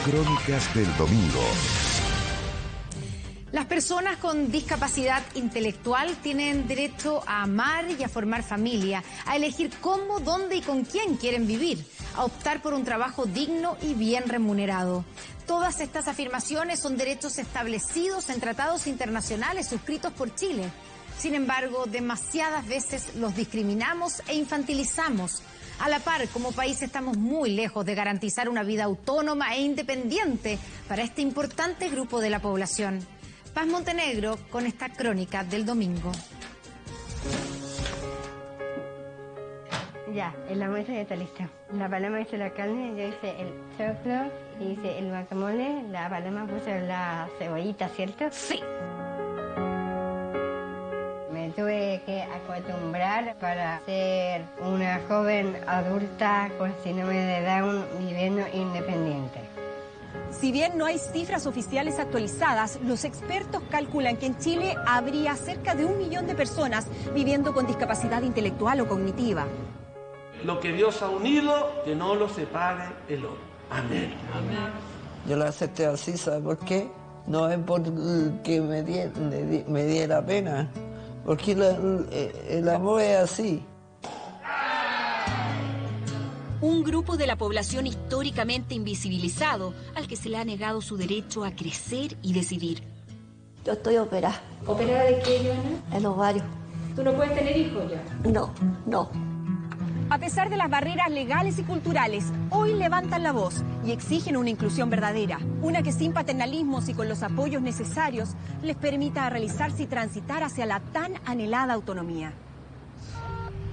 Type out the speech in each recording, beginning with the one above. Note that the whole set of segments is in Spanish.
Crónicas del domingo. Las personas con discapacidad intelectual tienen derecho a amar y a formar familia, a elegir cómo, dónde y con quién quieren vivir, a optar por un trabajo digno y bien remunerado. Todas estas afirmaciones son derechos establecidos en tratados internacionales suscritos por Chile. Sin embargo, demasiadas veces los discriminamos e infantilizamos. A la par, como país estamos muy lejos de garantizar una vida autónoma e independiente para este importante grupo de la población. Paz Montenegro con esta crónica del domingo. Ya, el almuerzo ya está listo. La paloma hizo la carne, yo hice el choclo, hice el guacamole, la paloma puso la cebollita, ¿cierto? Sí. Me tuve que acostumbrar para ser una joven adulta con síndrome de Down viviendo independiente. Si bien no hay cifras oficiales actualizadas, los expertos calculan que en Chile habría cerca de 1 millón de personas viviendo con discapacidad intelectual o cognitiva. Lo que Dios ha unido, que no lo separe el hombre. Amén. Amén. Yo la acepté así, ¿sabe por qué? No es porque me diera pena, porque el amor es así. Un grupo de la población históricamente invisibilizado, al que se le ha negado su derecho a crecer y decidir. Yo estoy operada. ¿Operada de qué, Joana? El ovario. ¿Tú no puedes tener hijos ya? No. A pesar de las barreras legales y culturales, hoy levantan la voz y exigen una inclusión verdadera, una que sin paternalismos y con los apoyos necesarios les permita realizarse y transitar hacia la tan anhelada autonomía.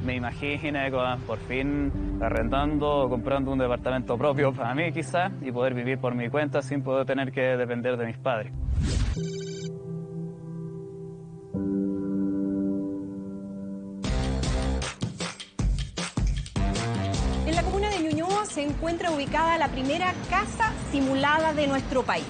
Me imagino por fin arrendando o comprando un departamento propio para mí quizás y poder vivir por mi cuenta sin poder tener que depender de mis padres. En la comuna de Ñuñoa se encuentra ubicada la primera casa simulada de nuestro país.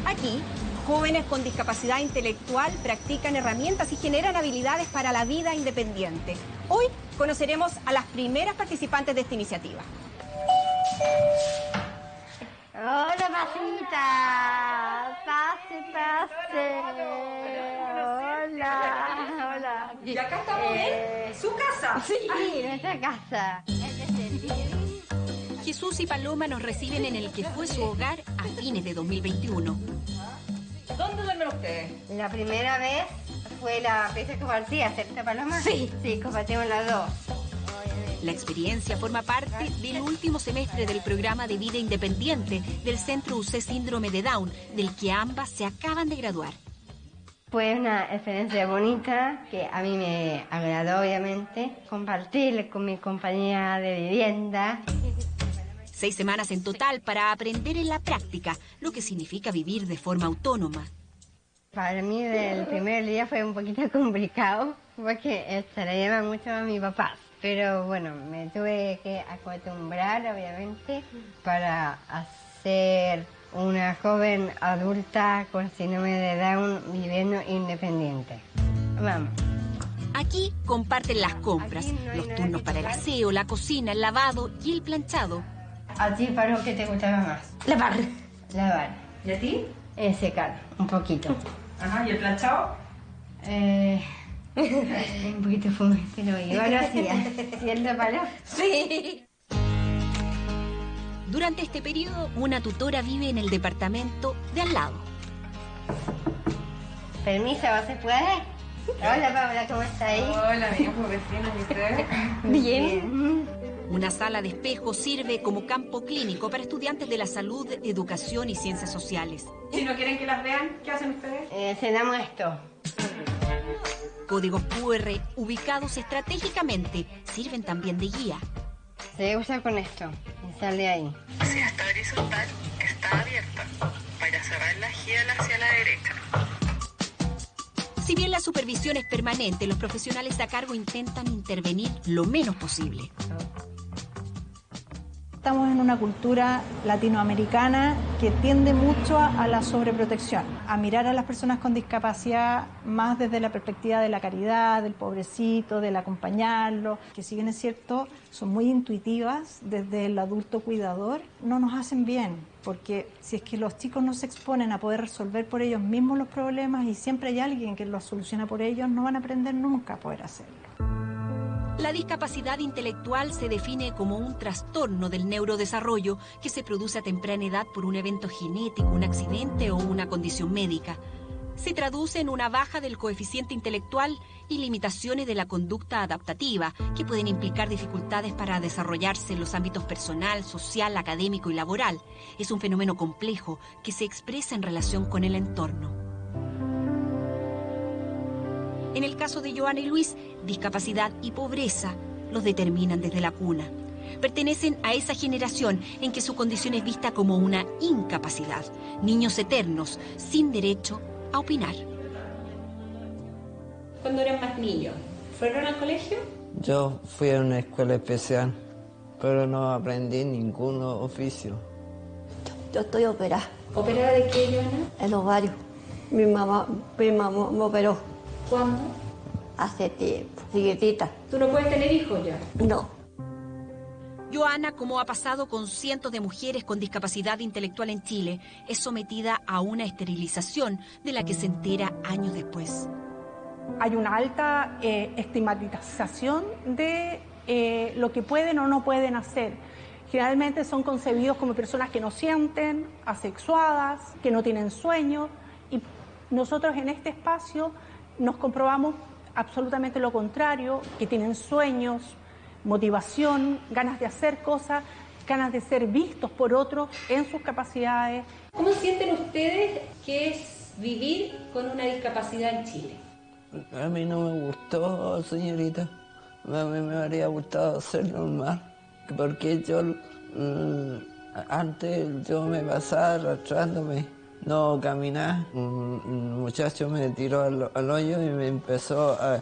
Aquí, jóvenes con discapacidad intelectual practican herramientas y generan habilidades para la vida independiente. Hoy conoceremos a las primeras participantes de esta iniciativa. Hola, Pasita. Pase. Hola. ¿Y acá estamos en su casa? Sí, nuestra casa. Jesús y Paloma nos reciben en el que fue su hogar a fines de 2021. ¿Dónde duermen ustedes? La primera vez fue la pieza que compartía, ¿cierto, Paloma? Sí, compartimos las dos. La experiencia forma parte del último semestre del programa de vida independiente del Centro UC Síndrome de Down, del que ambas se acaban de graduar. Fue una experiencia bonita que a mí me agradó, obviamente, compartir con mi compañía de vivienda. 6 semanas en total para aprender en la práctica lo que significa vivir de forma autónoma. Para mí el primer día fue un poquito complicado porque extrañaba mucho a mi papá. Pero bueno, me tuve que acostumbrar, obviamente, para hacer una joven adulta con síndrome de Down viviendo independiente. Vamos. Aquí comparten las compras, los turnos para el aseo, la cocina, el lavado y el planchado. ¿A ti, Paro, qué te gustaba más? Lavar. ¿Y a ti? Secar, un poquito. Ajá, ¿y el planchado? Un poquito fome, pero igual lo hacía. ¿Cierto, Paro? Sí. Durante este periodo, una tutora vive en el departamento de al lado. Permiso, ¿se puede? Hola, Paula, ¿cómo está ahí? Hola, mi hijo vecino, ¿y usted? Bien. Una sala de espejo sirve como campo clínico para estudiantes de la salud, educación y ciencias sociales. Si no quieren que las vean, ¿qué hacen ustedes? Cenamos esto. Códigos QR ubicados estratégicamente sirven también de guía. Se usa con esto y sale ahí. Si esta horizontal está abierta, para cerrar la giela hacia la derecha. Si bien la supervisión es permanente, los profesionales a cargo intentan intervenir lo menos posible. Estamos en una cultura latinoamericana que tiende mucho a la sobreprotección, a mirar a las personas con discapacidad más desde la perspectiva de la caridad, del pobrecito, del acompañarlo, que si bien es cierto, son muy intuitivas desde el adulto cuidador, no nos hacen bien, porque si es que los chicos no se exponen a poder resolver por ellos mismos los problemas y siempre hay alguien que los soluciona por ellos, no van a aprender nunca a poder hacerlo. La discapacidad intelectual se define como un trastorno del neurodesarrollo que se produce a temprana edad por un evento genético, un accidente o una condición médica. Se traduce en una baja del coeficiente intelectual y limitaciones de la conducta adaptativa, que pueden implicar dificultades para desarrollarse en los ámbitos personal, social, académico y laboral. Es un fenómeno complejo que se expresa en relación con el entorno. En el caso de Joana y Luis, discapacidad y pobreza los determinan desde la cuna. Pertenecen a esa generación en que su condición es vista como una incapacidad, niños eternos, sin derecho a opinar. Cuando eran más niños, ¿fueron al colegio? Yo fui a una escuela especial, pero no aprendí ningún oficio. Yo estoy operada. ¿Operada de qué, Joana? El ovario. Mi mamá me operó. ¿Cuándo? Hace tiempo, chiquitita. ¿Tú no puedes tener hijos ya? No. Joana, como ha pasado con cientos de mujeres con discapacidad intelectual en Chile, es sometida a una esterilización de la que se entera años después. Hay una alta estigmatización de lo que pueden o no pueden hacer. Generalmente son concebidos como personas que no sienten, asexuadas, que no tienen sueños, y nosotros en este espacio nos comprobamos absolutamente lo contrario, que tienen sueños, motivación, ganas de hacer cosas, ganas de ser vistos por otros en sus capacidades. ¿Cómo sienten ustedes que es vivir con una discapacidad en Chile? A mí no me gustó, señorita. A mí me habría gustado ser normal, porque yo antes yo me pasaba arrastrándome. No caminar, un muchacho me tiró al hoyo y me empezó a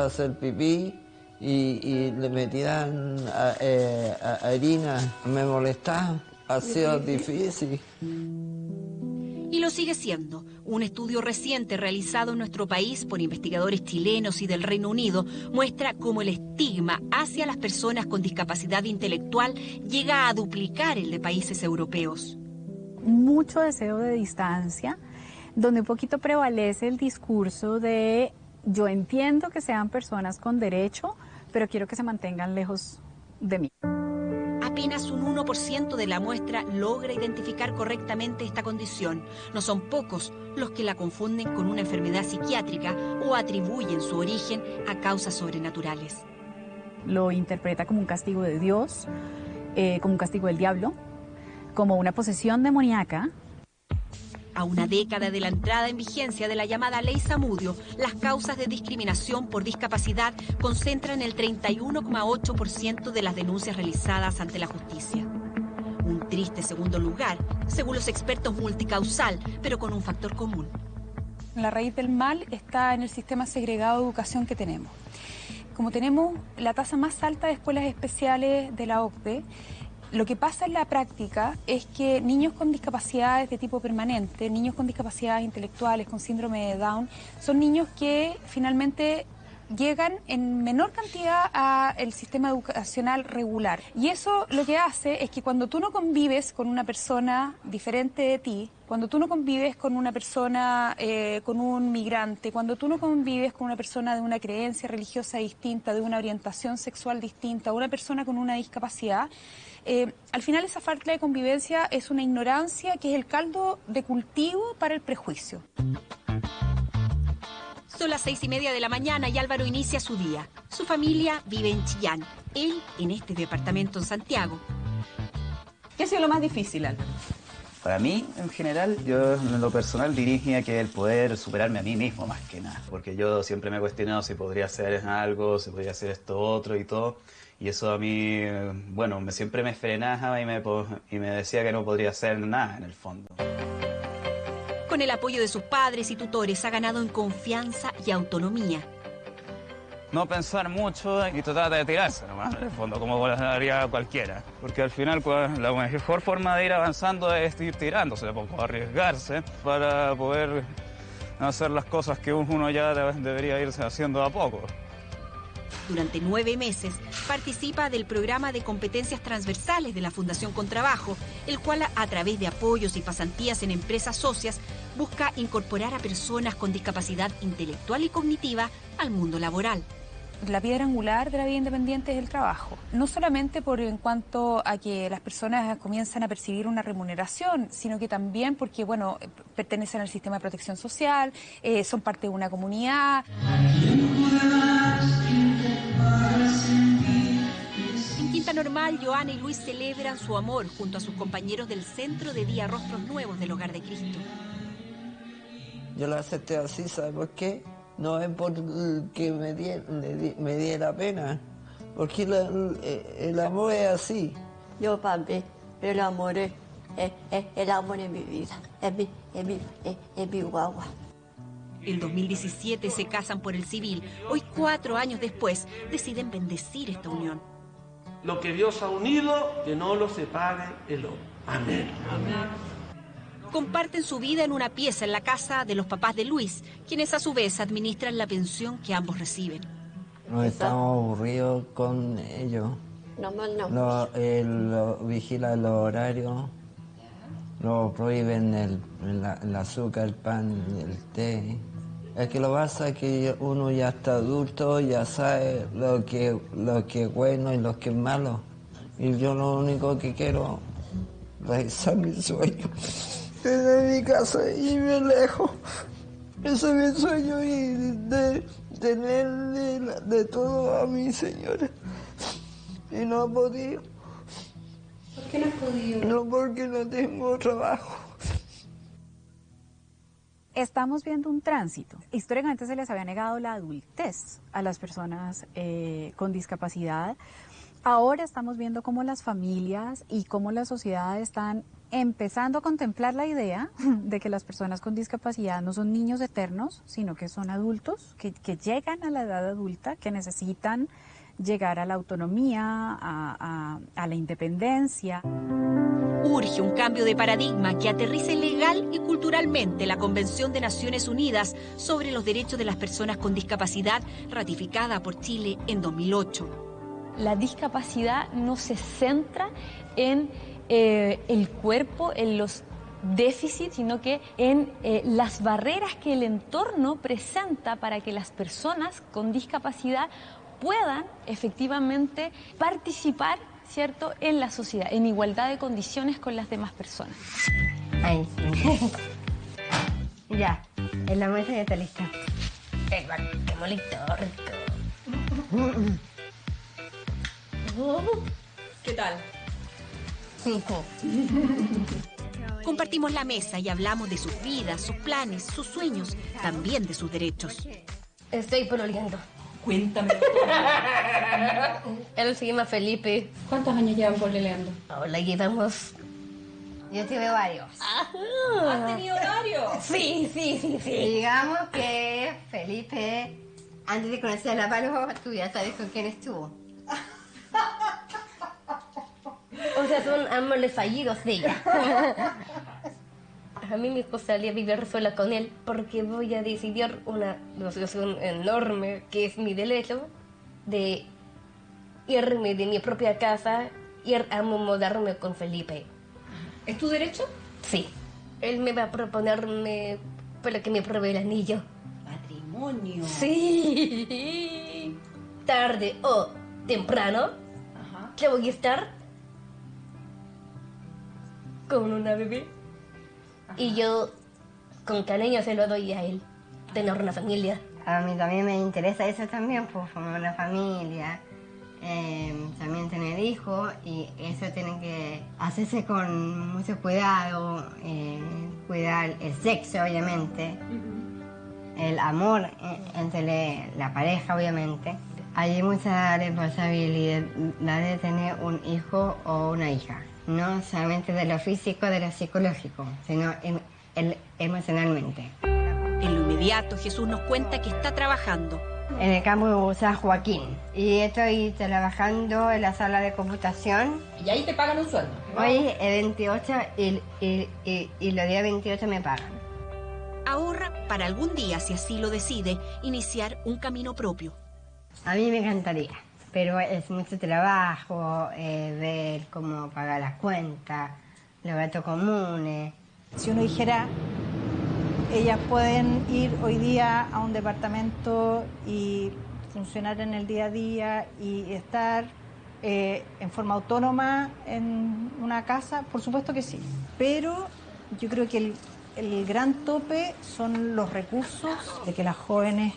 hacer pipí y le metían harina, me molestaba, ha sido difícil. Y lo sigue siendo. Un estudio reciente realizado en nuestro país por investigadores chilenos y del Reino Unido muestra cómo el estigma hacia las personas con discapacidad intelectual llega a duplicar el de países europeos. Mucho deseo de distancia, donde un poquito prevalece el discurso de yo entiendo que sean personas con derecho, pero quiero que se mantengan lejos de mí. Apenas un 1% de la muestra logra identificar correctamente esta condición. No son pocos los que la confunden con una enfermedad psiquiátrica o atribuyen su origen a causas sobrenaturales. Lo interpreta como un castigo de Dios, como un castigo del diablo, como una posesión demoníaca. A una década de la entrada en vigencia de la llamada Ley Zamudio, las causas de discriminación por discapacidad concentran el 31,8% de las denuncias realizadas ante la justicia. Un triste segundo lugar, según los expertos multicausal, pero con un factor común. La raíz del mal está en el sistema segregado de educación que tenemos. Como tenemos la tasa más alta de escuelas especiales de la OCDE, lo que pasa en la práctica es que niños con discapacidades de tipo permanente, niños con discapacidades intelectuales, con síndrome de Down, son niños que finalmente llegan en menor cantidad al sistema educacional regular. Y eso lo que hace es que cuando tú no convives con una persona diferente de ti, cuando tú no convives con una persona, con un migrante, cuando tú no convives con una persona de una creencia religiosa distinta, de una orientación sexual distinta, una persona con una discapacidad, al final esa falta de convivencia es una ignorancia que es el caldo de cultivo para el prejuicio. Son las 6:30 de la mañana y Álvaro inicia su día. Su familia vive en Chillán, él en este departamento en Santiago. ¿Qué ha sido lo más difícil, Álvaro? Para mí, en general, yo en lo personal diría que el poder superarme a mí mismo más que nada, porque yo siempre me he cuestionado si podría hacer algo, si podría hacer esto otro y todo, y eso a mí, bueno, siempre me frenaba y me decía que no podría hacer nada en el fondo. Con el apoyo de sus padres y tutores ha ganado en confianza y autonomía. no pensar mucho y tratar de tirarse nomás, en el fondo, como lo haría cualquiera. Porque al final la mejor forma de ir avanzando es ir tirándose un poco, arriesgarse para poder hacer las cosas que uno ya debería irse haciendo a poco. Durante 9 meses participa del programa de competencias transversales de la Fundación Contrabajo, el cual a través de apoyos y pasantías en empresas socias busca incorporar a personas con discapacidad intelectual y cognitiva al mundo laboral. La piedra angular de la vida independiente es el trabajo. No solamente en cuanto a que las personas comienzan a percibir una remuneración, sino que también porque, bueno, pertenecen al sistema de protección social, son parte de una comunidad. En Quinta Normal, Joana y Luis celebran su amor junto a sus compañeros del Centro de Día Rostros Nuevos del Hogar de Cristo. Yo la acepté así, ¿sabes por qué? No es porque me diera pena, porque el amor es así. Yo, papi, el amor es mi vida, es mi guagua. En 2017 se casan por el civil. Hoy, 4 años después, deciden bendecir esta unión. Lo que Dios ha unido, que no lo separe el hombre. Amén. Amén. Comparten su vida en una pieza en la casa de los papás de Luis, quienes a su vez administran la pensión que ambos reciben. No estamos aburridos con ellos. No. Lo vigilan los horarios, lo prohíben el azúcar, el pan, el té. Es que lo que pasa es que uno ya está adulto, ya sabe lo que es bueno y lo que es malo. Y yo lo único que quiero es realizar mi sueño. Tener mi casa y irme lejos. Ese es mi sueño y de tener de todo a mi señora. Y no he podido. ¿Por qué no has podido? No, porque no tengo trabajo. Estamos viendo un tránsito. Históricamente se les había negado la adultez a las personas con discapacidad. Ahora estamos viendo cómo las familias y cómo la sociedad están empezando a contemplar la idea de que las personas con discapacidad no son niños eternos, sino que son adultos, que llegan a la edad adulta, que necesitan llegar a la autonomía, a la independencia. Urge un cambio de paradigma que aterrice legal y culturalmente la Convención de Naciones Unidas sobre los Derechos de las Personas con Discapacidad, ratificada por Chile en 2008. La discapacidad no se centra en el cuerpo, en los déficits, sino que en las barreras que el entorno presenta para que las personas con discapacidad puedan efectivamente participar, ¿cierto?, en la sociedad, en igualdad de condiciones con las demás personas. Ay, sí. Ya, en la mesa ya está lista. Qué molito, rico. ¿Qué tal? Compartimos la mesa y hablamos de sus vidas, sus planes, sus sueños, también de sus derechos. Estoy pololeando. Cuéntame. Él se llama Felipe. ¿Cuántos años llevan pololeando? Ahora llevamos... Yo tuve varios. ¿Has tenido varios? Sí. Digamos que Felipe, antes de conocer a la Palo, tú ya sabes con quién estuvo. O sea, son amores fallidos de ella. A mí me gustaría vivir sola con él porque voy a decidir una negociación enorme que es mi derecho de irme de mi propia casa, ir a mudarme con Felipe. ¿Es tu derecho? Sí. Él me va a proponerme para que me pruebe el anillo. Matrimonio. Sí. Tarde o temprano, ¿qué voy a estar? Con una bebé. Y yo con cariño se lo doy a él. Tener una familia. A mí también me interesa eso también, pues formar una familia, también tener hijos, y eso tiene que hacerse con mucho cuidado, cuidar el sexo obviamente, el amor entre la pareja obviamente. Hay mucha responsabilidad de tener un hijo o una hija, no solamente de lo físico, de lo psicológico, sino emocionalmente. En lo inmediato, Jesús nos cuenta que está trabajando. en el campus San Joaquín. Y estoy trabajando en la sala de computación. ¿Y ahí te pagan un sueldo? Hoy es 28 y los días 28 me pagan. Ahorra para algún día, si así lo decide, iniciar un camino propio. A mí me encantaría, pero es mucho trabajo, ver cómo pagar las cuentas, los gastos comunes. Si uno dijera, ellas pueden ir hoy día a un departamento y funcionar en el día a día y estar en forma autónoma en una casa, por supuesto que sí. Pero yo creo que el gran tope son los recursos de que las jóvenes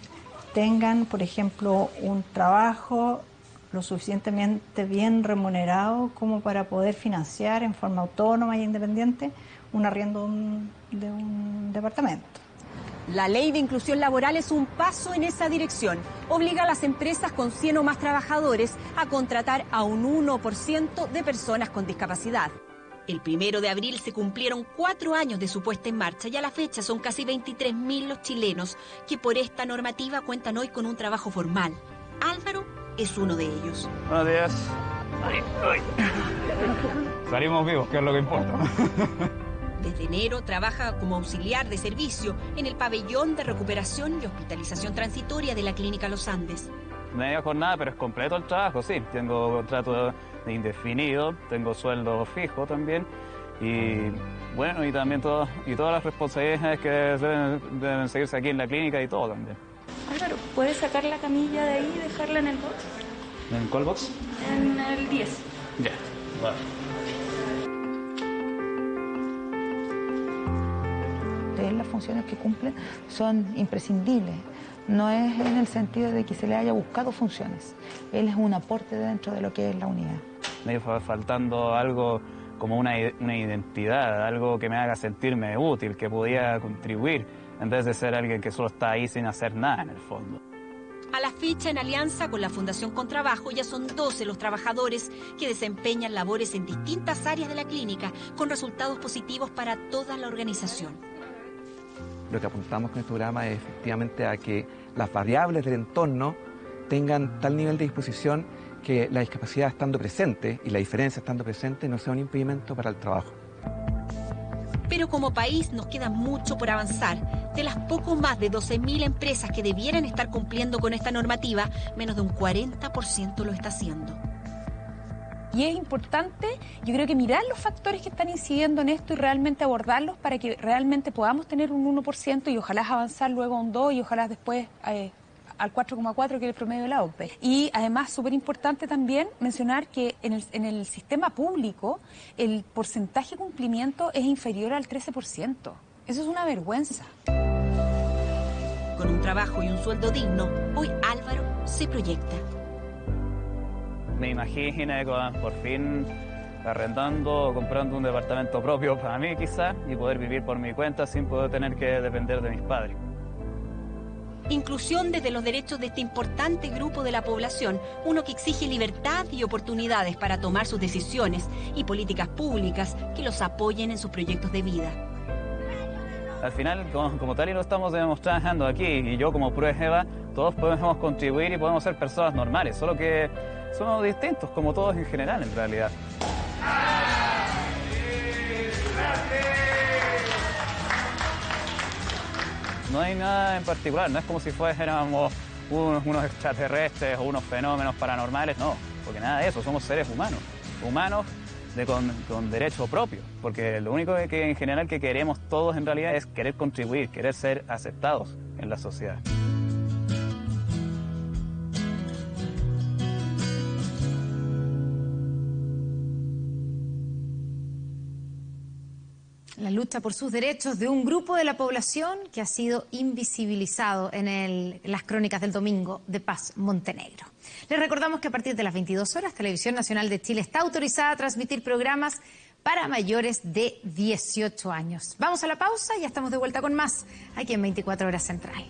tengan, por ejemplo, un trabajo lo suficientemente bien remunerado como para poder financiar en forma autónoma e independiente un arriendo de un departamento. La ley de inclusión laboral es un paso en esa dirección. Obliga a las empresas con 100 o más trabajadores a contratar a un 1% de personas con discapacidad. El 1 de abril se cumplieron 4 años de su puesta en marcha y a la fecha son casi 23.000 los chilenos que por esta normativa cuentan hoy con un trabajo formal. Álvaro es uno de ellos. Buenos días. Salimos vivos, que es lo que importa. Desde enero trabaja como auxiliar de servicio en el pabellón de recuperación y hospitalización transitoria de la Clínica Los Andes. Media jornada, pero es completo el trabajo, sí. Tengo contrato de indefinido, tengo sueldo fijo también y bueno, y también todas las responsabilidades que deben seguirse aquí en la clínica y todo también. Álvaro, ¿puedes sacar la camilla de ahí y dejarla en el box? ¿En cuál box? En el 10. Ya, vale. Las funciones que cumplen son imprescindibles. No es en el sentido de que se le haya buscado funciones. Él es un aporte dentro de lo que es la unidad. Me fue faltando algo como una identidad, algo que me haga sentirme útil, que podía contribuir, en vez de ser alguien que solo está ahí sin hacer nada en el fondo. A la fecha, en alianza con la Fundación Contrabajo, ya son 12 los trabajadores que desempeñan labores en distintas áreas de la clínica, con resultados positivos para toda la organización. Lo que apuntamos con este programa es efectivamente a que las variables del entorno tengan tal nivel de disposición que la discapacidad estando presente y la diferencia estando presente no sea un impedimento para el trabajo. Pero como país nos queda mucho por avanzar. De las poco más de 12.000 empresas que debieran estar cumpliendo con esta normativa, menos de un 40% lo está haciendo. Y es importante, yo creo que mirar los factores que están incidiendo en esto y realmente abordarlos para que realmente podamos tener un 1% y ojalá avanzar luego a un 2% y ojalá después al 4,4% que es el promedio de la OCDE. Y además, súper importante también mencionar que en el sistema público el porcentaje de cumplimiento es inferior al 13%. Eso es una vergüenza. Con un trabajo y un sueldo digno, hoy Álvaro se proyecta. Me imagino por fin arrendando o comprando un departamento propio para mí quizás y poder vivir por mi cuenta sin poder tener que depender de mis padres. Inclusión desde los derechos de este importante grupo de la población, uno que exige libertad y oportunidades para tomar sus decisiones y políticas públicas que los apoyen en sus proyectos de vida. Al final, como tal y lo estamos demostrando aquí, y yo como prueba, todos podemos contribuir y podemos ser personas normales, solo que somos distintos, como todos en general, en realidad. No hay nada en particular, no es como si fuéramos unos extraterrestres o unos fenómenos paranormales, no, porque nada de eso, somos seres humanos, con derecho propio, porque lo único que en general que queremos todos en realidad es querer contribuir, querer ser aceptados en la sociedad. La lucha por sus derechos de un grupo de la población que ha sido invisibilizado en las crónicas del domingo de Paz Montenegro. Les recordamos que a partir de las 22 horas, Televisión Nacional de Chile está autorizada a transmitir programas para mayores de 18 años. Vamos a la pausa y ya estamos de vuelta con más aquí en 24 Horas Central.